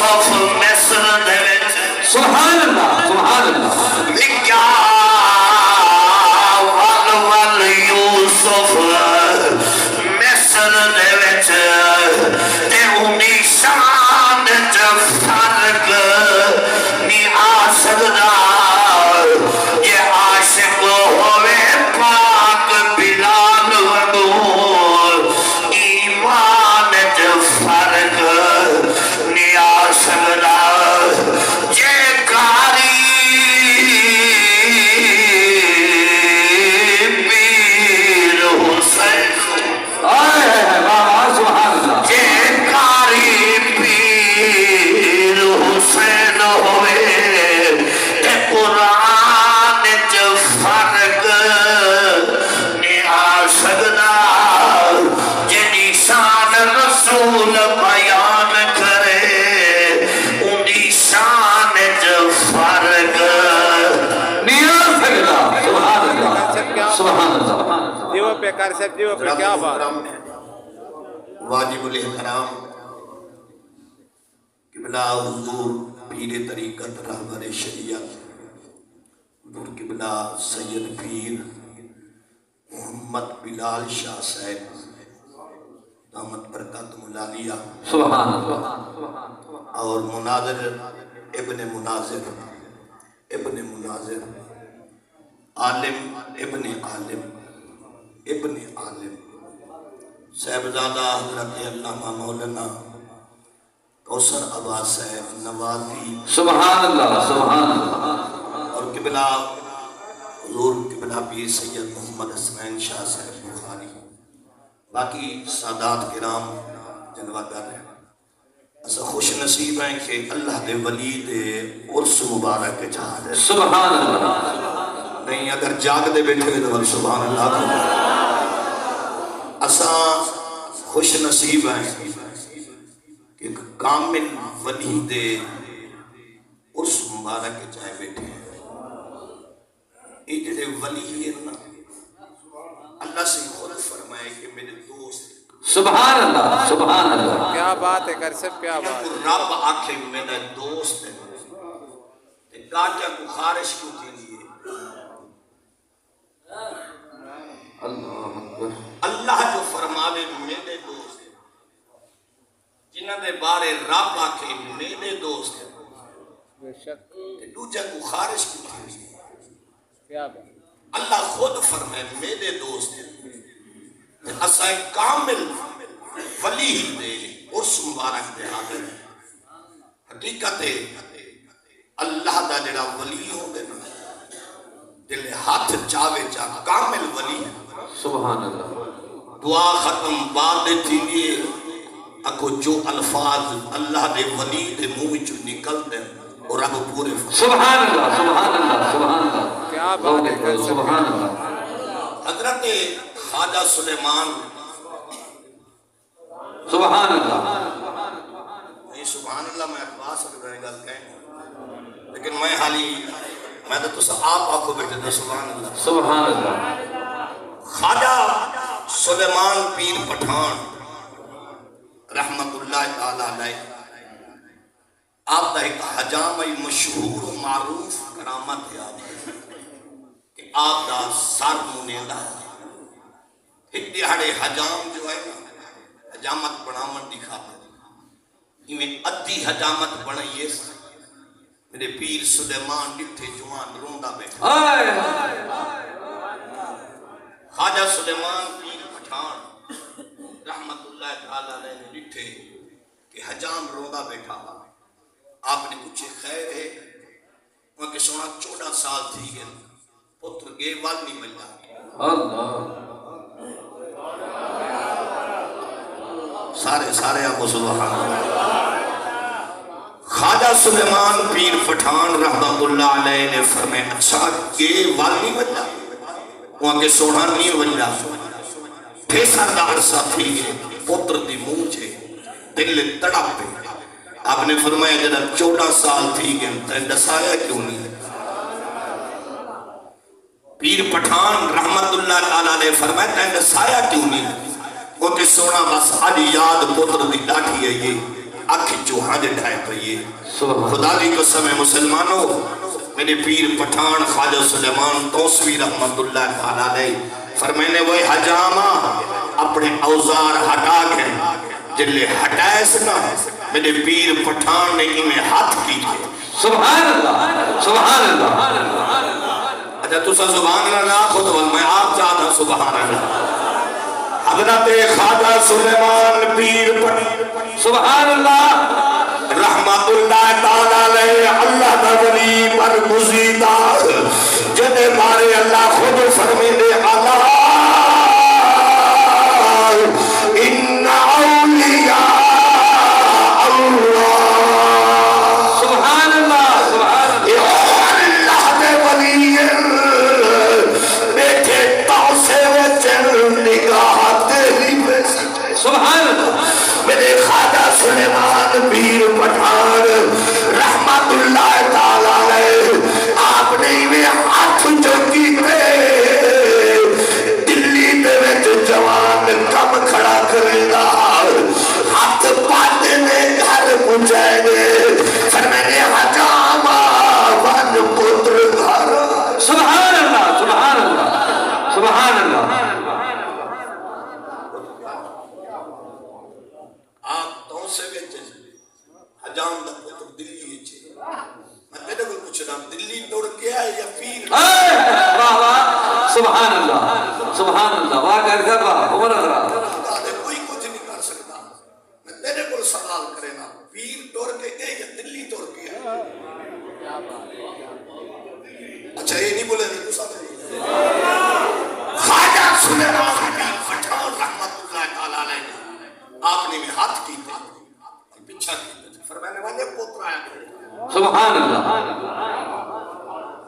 یوسف مصر دے وچ سبحان اللہ سبحان اللہ لکھیا ول یوسف مصر دے وچ تے اونی شان وچ فرق نہیں آ سکدا یہ عاشق ہوئے پاک بلال ونور ایمان وچ فرق نہیں آ سکدا جے کاری پیر حسین سبحان اللہ جے کاری پیر حسین ہوئے تے قرآن وچ فرق نہیں آ سکدا جے نشان رسول بیان کرے اونی شان وچ فرق نہیں آ سکتا سبحان اللہ سبحان اللہ دیو پہ کر سب دیو پہ کیا بات واجب الاحترام قبلہ حضور پیر طریقت رہبر شریعت حضور قبلہ سید پیر محمد بلال شاہ صاحب دامت برکات ملالیہ سبحان اللہ اور مناظر ابن مناظر عالم ابن عالم صاحبزادہ حضرت علامہ مولانا کوثر عباس صاحب نوازی سبحان اللہ سبحان اللہ اور قبلہ حضور قبلہ پیر سید محمد حسین شاہ صاحب بخاری باقی سادات کرام جلوہ گر ہیں ایسا خوش نصیب ہیں کہ اللہ دے ولی دے عرس مبارک جہاد ہے سبحان اللہ نہیں اگر جاگ دے بیٹھے تو سبحان اللہ ایسا خوش نصیب ہیں کہ کامل ولی دے عرس مبارک جائے بیٹھے ہیں یہ جڑے ولی ہیں نا اللہ سے خود فرمائے کہ میرے دوست سبحان اللہ سبحان اللہ کیا بات ہے کر سب کیا بات رب آکھے میرا دوست ہے کاٹا کو خارش کیوں کے لیے اللہ جو فرما دے میرے دوست ہے جنہ دے بارے رب آکھے میرے دوست ہے بے شک دوجہ کو خارش کیوں کے لیے کیا بات اللہ خود فرمائے میرے دوست ہے اسائے کامل ولی ہی دے عرس مبارک دے آگے حقیقت ہے اللہ دا جڑا ولی ہو گے نا دل ہاتھ چاوے چاہ کامل ولی ہے سبحان اللہ دعا ختم بعد دے تھی لیے اکو جو الفاظ اللہ دے ولی دے منہ جو نکل دے اور رب پورے سبحان اللہ سبحان اللہ سبحان اللہ کیا بات ہے کر سب سبحان اللہ حضرت خواجہ سلیمان سبحان اللہ نہیں سبحان اللہ میں اخبار سے رہے گا کہیں لیکن میں حالی میں تو آپ آنکھوں بیٹھے تھے سبحان اللہ سبحان اللہ خواجہ سلیمان پیر پٹھان رحمت اللہ تعالیٰ علیہ آپ کا ایک حجام مشہور و معروف کرامت ہے آپ کہ آپ کا سر مونیدہ ایک دیہڑے حجام جو ہے حجامت بنامت دکھاتے میں ادھی حجامت بنائیے میرے پیر سلیمان ڈٹھے جوان روندہ بیٹھا خواجہ سلیمان پیر پٹھان رحمت اللہ تعالیٰ نے ڈٹھے کہ حجام روندہ بیٹھا آپ نے پوچھے خیر ہے وہاں کے سونا 14 سال تھی گئے پتر گے وال نہیں ملتا اللہ سارے آپ کو سبحان اللہ خواجہ سلیمان پیر پٹھان رحمت اللہ علیہ نے فرمائے اچھا گے وال نہیں ملتا وہاں کے سونا نہیں ملتا پھیسردار سا تھی گئے پتر دی موچے دل تڑپ پہ آپ نے فرمایا جب 14 سال تھی گئے تو دسایا کیوں نہیں پیر پٹھان رحمت اللہ تعالیٰ نے فرمایا تو دسایا کیوں نہیں وہ کہ سونا بس آج یاد پتر دی ڈاٹھی ہے یہ آنکھ چوہاں دے ڈھائے پئیے خدا دی قسم ہے مسلمانوں میرے پیر پٹھان خواجہ سلیمان توسوی رحمت اللہ تعالیٰ علیہ فرمائنے وہی حجامہ اپنے اوزار ہٹا کے جلے ہٹائے سنا میرے پیر پٹھان نے انہیں ہاتھ کی تھے سبحان اللہ سبحان اللہ اچھا تُسا سبحان اللہ خود میں آپ چاہتا سبحان اللہ حضرت خواجہ سلیمان پیر پٹھان سبحان اللہ رحمت اللہ تعالیٰ علیہ اللہ دا ولی پر گزیدہ جنہیں بارے اللہ خود فرمینے اللہ ان اولیاء اللہ سبحان اللہ سبحان اللہ دے ولی بیٹھے تاؤسے وچن نگاہ تیری میں سجے سبحان اللہ میرے خواجہ سلیمان پیر پٹھان رحمت اللہ تعالیٰ علیہ آپ نے میں ہاتھ جو کیتے دلی دے وچ جوان کم کھڑا کرے گا ہاتھ پاتے نے گھر پہنچائے گے فرمانے حجامہ ون پتر گھر سبحان اللہ سبحان اللہ سبحان اللہ آپ تو سے وچ حجام دا پتر دلی وچ میں تیرے کو پوچھ رہا دلی توڑ کے آئے یا پیر واہ واہ سبحان اللہ سبحان اللہ واہ کر دبا عمر حضرات کوئی کچھ نہیں کر سکتا میں تیرے کو سوال کرے نا پیر توڑ کے گئے یا دلی توڑ کے آئے اچھا یہ نہیں بولے نہیں تو ساتھ خواجہ سلیمان پیر پٹھان رحمت اللہ تعالیٰ علیہ آپ نے میں ہاتھ کی تھے پیچھا کی تھے فرمانے والے پوتر آیا سبحان اللہ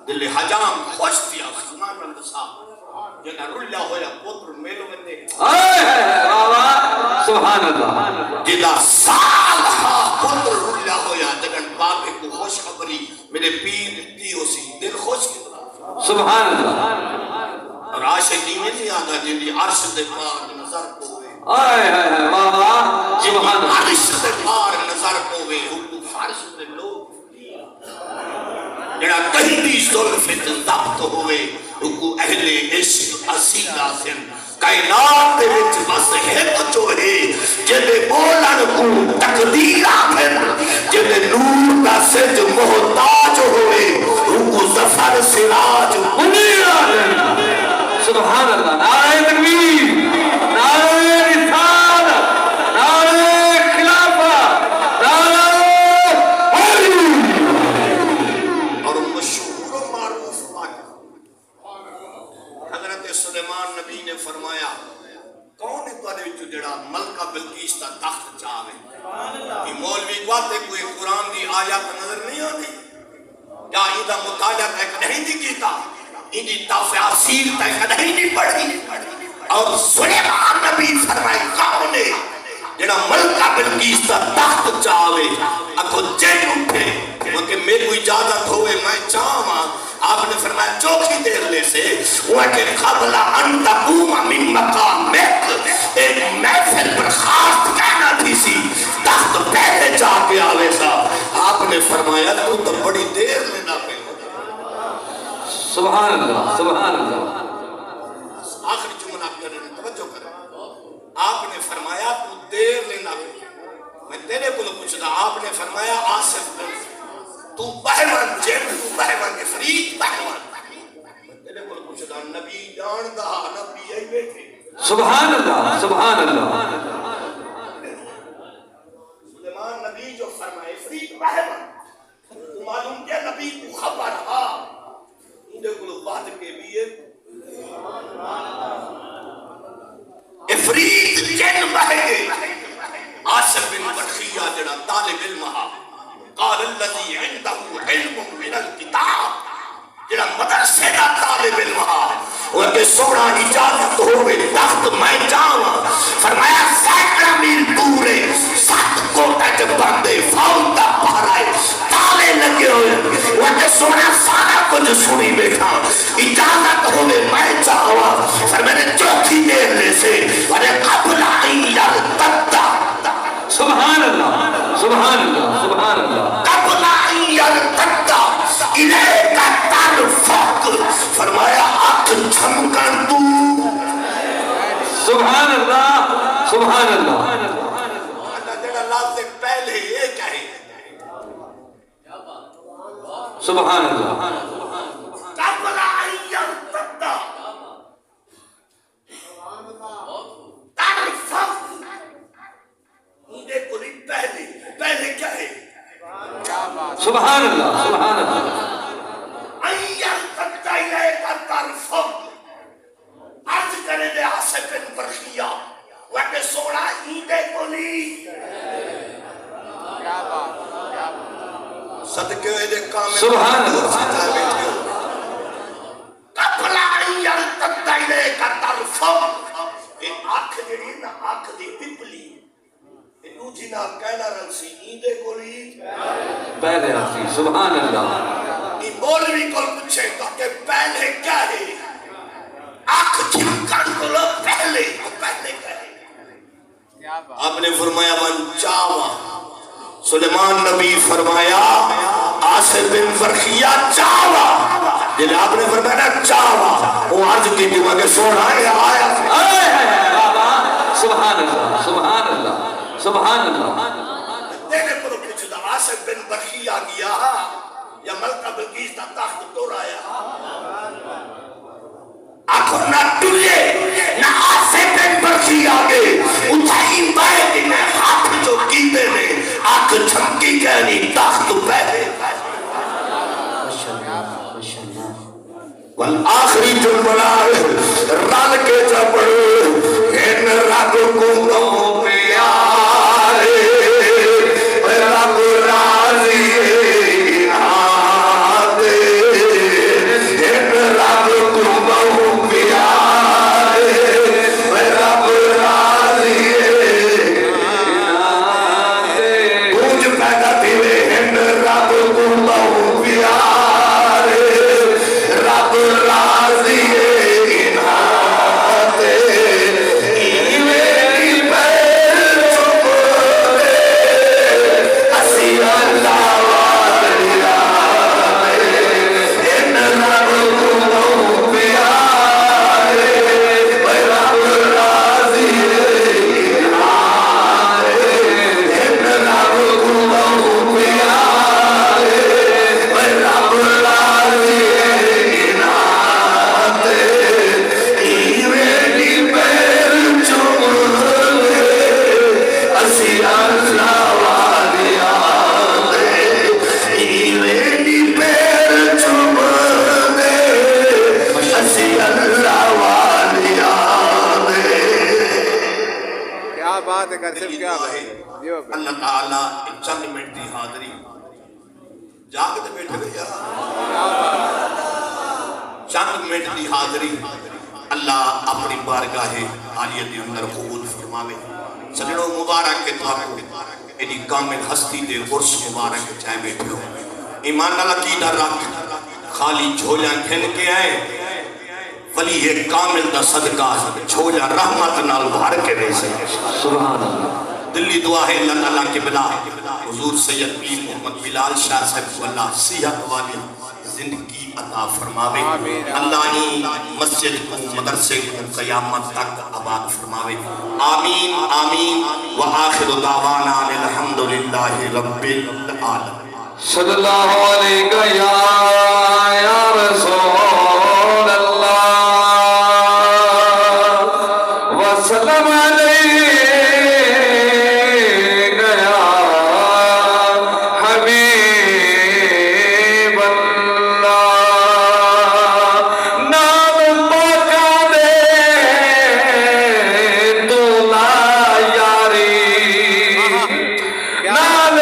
دل حجام خوش تھیا سلمان رحمت صاحب جنہ رلہ ہویا پوتر میلو بندے واہ واہ سبحان اللہ جدا سال ہاں پوتر رلہ ہویا جگن باپے کو خوش خبری میرے پیر دیو سی دل خوش کی طرح سبحان اللہ اور عاشقی میں نہیں آگا جنہی عرش دے پار نظر کو ہوئے واہ واہ سبحان اللہ عرش دے پار نظر کو ہوئے حکو فارش دے لوگ جڑا کہیں بھی ظلفت ضبط ہوئے حکو اہل عشق اصیلہ سن کائنات دے وچ بس ہیک جو ہے جنہے بولن کو تقدیر آپن جنہے نور دا سج محتاج ہوئے حکو ظفر سراج منیر آدم سبحان اللہ نعرہ تکبیر نعرہ رسالت نعرہ خلافت نعرہ حیدر اور مشہور و معروف واقعہ حضرت سلیمان نبی نے فرمایا کون ہے تواڈے وچوں جڑا ملکہ بلقیس دا تخت چاہے یہ مولوی قواتے کوئی قرآن دی آیات نظر نہیں آتی یا ایدہ مطالعہ تک نہیں دی کیتا ایدی تفاصیل تک نہیں پڑھی اور سلیمان نبی فرمائے کون ہے جڑا ملکہ بلقیس دا تخت چاہے اکھو جن اٹھے کہ میرے کو اجازت ہوئے میں چاہاں آپ نے فرمایا چوکھی دیر لے سے وہ کہ قبل ان تقوم من مقامک ایک محفل پر خاص کہنا تھی سی تخت پہلے جا کے آوے سا آپ نے فرمایا تو بڑی دیر لینا پہ سبحان اللہ سبحان اللہ آخری جملہ کرنے توجہ کریں آپ نے فرمایا تو دیر لینا پہ میں تیرے کو پوچھ رہا آپ نے فرمایا آصف تو بہمان جن تو بہمان افریت بہمان تیرے کو پوچھ رہا نبی جان دا نبی ای بیٹھے سبحان اللہ سبحان اللہ سلیمان نبی جو فرمائے افریت بہمان تو معلوم کیا نبی کو خبر ہا اندے کو بات کے لیے افریت جن بہگے آصف بن برخیہ جڑا طالب علم ہا قال الذي عنده علم من الكتاب جڑا مدرسے دا طالب علم ہا وہ کہ سونا اجازت ہوئے تخت میں جاؤں فرمایا سینکڑا میل دورے سات کوٹا جب بندے فاؤں دا پہرائے تالے لگے ہوئے وہ کہ سونا سارا کچھ سنی بیٹھا اجازت ہوئے میں جاؤں فرمایا چوتھی دیر لے سے ورے قبل این یرتدہ سبحان اللہ سبحان اللہ سبحان اللہ قبل ان یرتد الیک طرفک، فرمایا آنکھ جھمکن تو سبحان اللہ سبحان اللہ جڑا لفظ پہلے یہ کہے سبحان اللہ قبل ان یرتد طرفک، دیکھو نہیں پہلے کہے کیا بات سبحان اللہ سبحان اللہ ان یرتد الیک طرفک، عرض کرے دے آصف بن برخیہ وقت سوڑا ہیندے کو نہیں کیا بات کیا بات صدقے ہوئے دے کامل سبحان اللہ قبل ان یرتد الیک طرفک، یہ آنکھ جڑی نا آنکھ دی پپلی دوجی نہ کہنا رنگ سی ہیندے کو نہیں پہلے آتی سبحان اللہ یہ مولوی کو پوچھے گا کہ پہلے کیا ہے، آنکھ جھمکن کو لو پہلے کہے کیا بات آپ نے فرمایا من چاوا، سلیمان نبی فرمایا آصف بن برخیہ چاوا، جنہیں آپ نے فرمایا چاوا، وہ عرض کی بھی مگے سوڑا ہے آیا بابا سبحان اللہ سبحان اللہ سبحان اللہ دینے پر پچھلا آصف بن برخیہ گیا یا ملکہ بلقیس دا تخت توڑایا، آنکھوں نہ ٹولے نہ آصف بن برخیہ گئے اٹھائی بیٹھ نے ہاتھ جو کیتے نے آنکھ جھمکی کہنی تخت پہلے والآخری جنبنا رل کے چپڑ ان رب کو نو پیارے رب راضی آدے ان رب کو نو پیارے رب راضی آدے گونج پیدا دیوے ان رب کو نو پیارے رب راضی انہاتے ایویں پیر چھپے اسی اللہ والیا ان رب کو پیارے رب راضی انہاتے ان رب کو پیارے رب راضی کیا بات ہے کر سب کیا بات دیو بھائی اللہ تعالیٰ چند منٹ دی حاضری جاگتے بیٹھے بھیا چند منٹ دی حاضری اللہ اپنی بارگاہ عالیت دی اندر قبول فرماوے سجنوں مبارک کے طور انہی کامل ہستی دے عرص مبارک چاہے بیٹھے ہو ایمان اللہ کی نہ رکھ خالی جھولیاں کھن کے آئے ولی یہ کامل دا صدقہ جھولیاں رحمت نال بھر کے دے سے سبحان اللہ دلی دعا ہے اللہ تعالیٰ کے بلا حضور سید پیر محمد بلال شاہ صاحب کو اللہ صحت والی زندگی عطا فرماوے اللہ ہی مسجد کو مدرسے کو قیامت تک آباد فرماوے آمین آمین وآخر دعوانا الحمدللہ رب العالمین صلی اللہ علیہ یا رسول اللہ وسلم علیہ یا حبیب اللہ نام پاکا دے دولا یاری نام